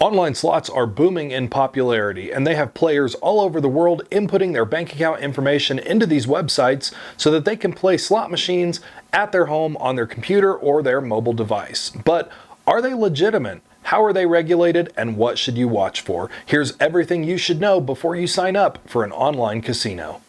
Online slots are booming in popularity, and they have players all over the world inputting their bank account information into these websites so that they can play slot machines at their home on their computer or their mobile device. But are they legitimate? How are they regulated, and what should you watch for? Here's everything you should know before you sign up for an online casino.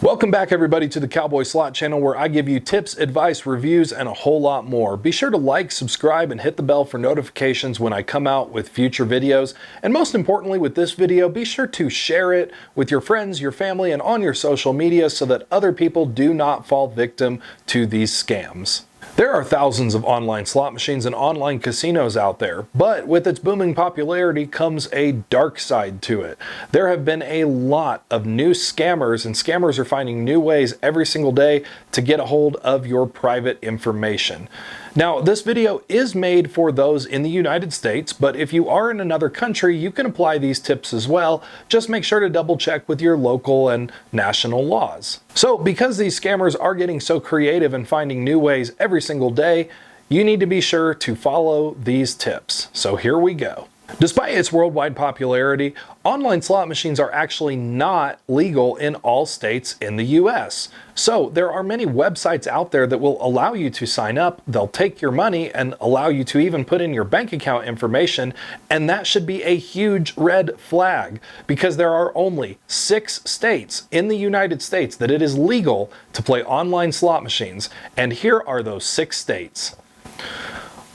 Welcome back, everybody, to the Cowboy Slot channel, where I give you tips, advice, reviews, and a whole lot more. Be sure to like, subscribe, and hit the bell for notifications when I come out with future videos. And most importantly, with this video, be sure to share it with your friends, your family, and on your social media so that other people do not fall victim to these scams. There are thousands of online slot machines and online casinos out there, but with its booming popularity comes a dark side to it. There have been a lot of new scammers, and scammers are finding new ways every single day to get a hold of your private information. Now, this video is made for those in the United States, but if you are in another country, you can apply these tips as well. Just make sure to double check with your local and national laws. So, because these scammers are getting so creative and finding new ways every single day, you need to be sure to follow these tips. So here we go. Despite its worldwide popularity, online slot machines are actually not legal in all states in the US. So there are many websites out there that will allow you to sign up, they'll take your money and allow you to even put in your bank account information, and that should be a huge red flag, because there are only 6 states in the United States that it is legal to play online slot machines, and here are those 6 states.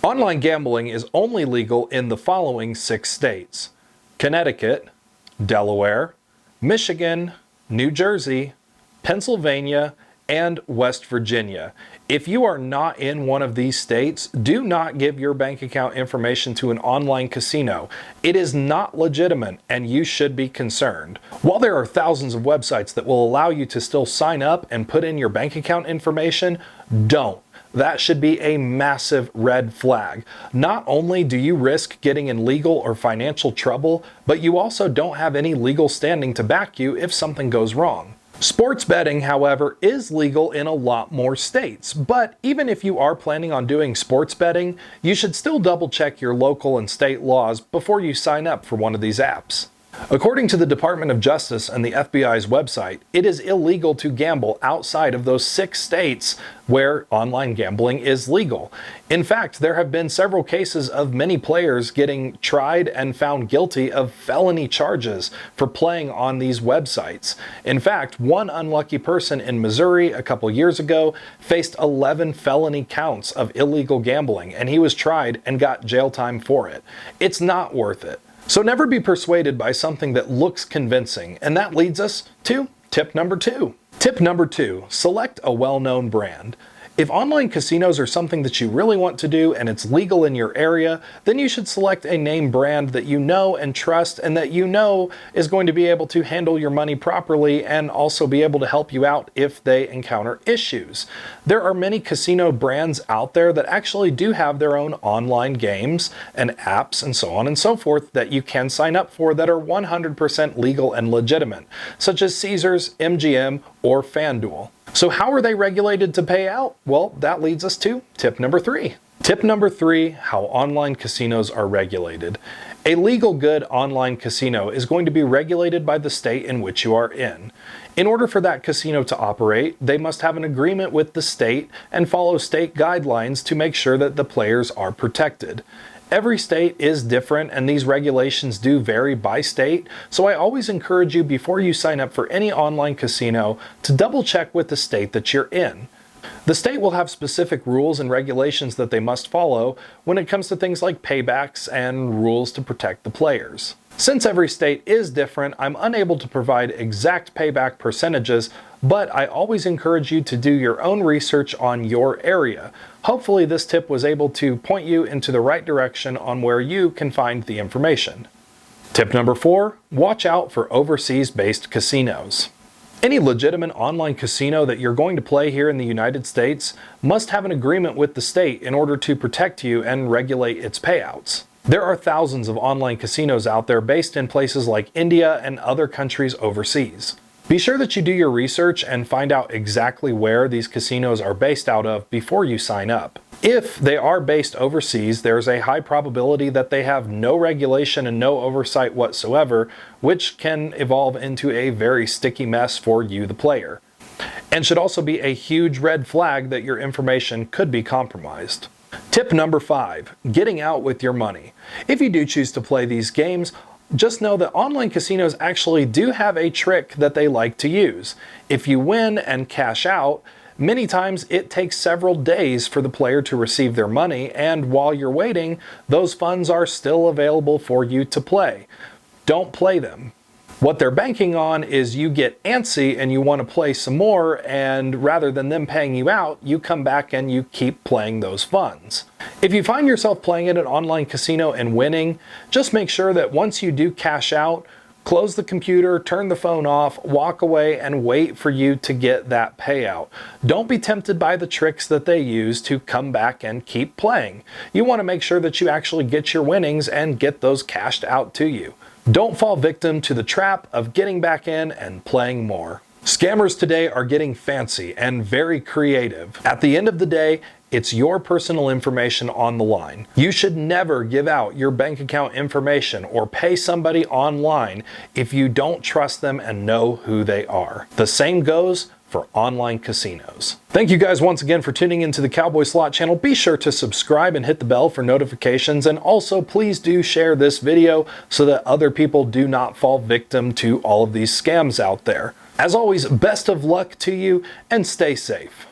Online gambling is only legal in the following 6 states: Connecticut, Delaware, Michigan, New Jersey, Pennsylvania, and West Virginia. If you are not in one of these states, do not give your bank account information to an online casino. It is not legitimate, and you should be concerned. While there are thousands of websites that will allow you to still sign up and put in your bank account information, don't. That should be a massive red flag. Not only do you risk getting in legal or financial trouble, but you also don't have any legal standing to back you if something goes wrong. Sports betting, however, is legal in a lot more states, but even if you are planning on doing sports betting, you should still double check your local and state laws before you sign up for one of these apps. According to the Department of Justice and the FBI's website, it is illegal to gamble outside of those 6 states where online gambling is legal. In fact, there have been several cases of many players getting tried and found guilty of felony charges for playing on these websites. In fact, one unlucky person in Missouri a couple years ago faced 11 felony counts of illegal gambling, and he was tried and got jail time for it. It's not worth it. So never be persuaded by something that looks convincing, and that leads us to tip number 2. Tip number 2, select a well-known brand. If online casinos are something that you really want to do and it's legal in your area, then you should select a name brand that you know and trust and that you know is going to be able to handle your money properly and also be able to help you out if they encounter issues. There are many casino brands out there that actually do have their own online games and apps and so on and so forth that you can sign up for that are 100% legal and legitimate, such as Caesars, MGM, or FanDuel. So how are they regulated to pay out? Well, that leads us to tip number 3. Tip number 3, how online casinos are regulated. A legal good online casino is going to be regulated by the state in which you are in. In order for that casino to operate, they must have an agreement with the state and follow state guidelines to make sure that the players are protected. Every state is different, and these regulations do vary by state, so I always encourage you before you sign up for any online casino to double check with the state that you're in. The state will have specific rules and regulations that they must follow when it comes to things like paybacks and rules to protect the players. Since every state is different, I'm unable to provide exact payback percentages, but I always encourage you to do your own research on your area. Hopefully this tip was able to point you into the right direction on where you can find the information. Tip number 4, watch out for overseas-based casinos. Any legitimate online casino that you're going to play here in the United States must have an agreement with the state in order to protect you and regulate its payouts. There are thousands of online casinos out there based in places like India and other countries overseas. Be sure that you do your research and find out exactly where these casinos are based out of before you sign up. If they are based overseas, there's a high probability that they have no regulation and no oversight whatsoever, which can evolve into a very sticky mess for you, the player. And should also be a huge red flag that your information could be compromised. Tip number 5, getting out with your money. If you do choose to play these games, just know that online casinos actually do have a trick that they like to use. If you win and cash out, many times it takes several days for the player to receive their money, and while you're waiting, those funds are still available for you to play. Don't play them. What they're banking on is you get antsy and you want to play some more, and rather than them paying you out, you come back and you keep playing those funds. If you find yourself playing at an online casino and winning, just make sure that once you do cash out, close the computer, turn the phone off, walk away, and wait for you to get that payout. Don't be tempted by the tricks that they use to come back and keep playing. You want to make sure that you actually get your winnings and get those cashed out to you. Don't fall victim to the trap of getting back in and playing more. Scammers today are getting fancy and very creative. At the end of the day, it's your personal information on the line. You should never give out your bank account information or pay somebody online if you don't trust them and know who they are. The same goes for online casinos. Thank you guys once again for tuning into the Cowboy Slot channel. Be sure to subscribe and hit the bell for notifications, and also please do share this video so that other people do not fall victim to all of these scams out there. As always, best of luck to you and stay safe.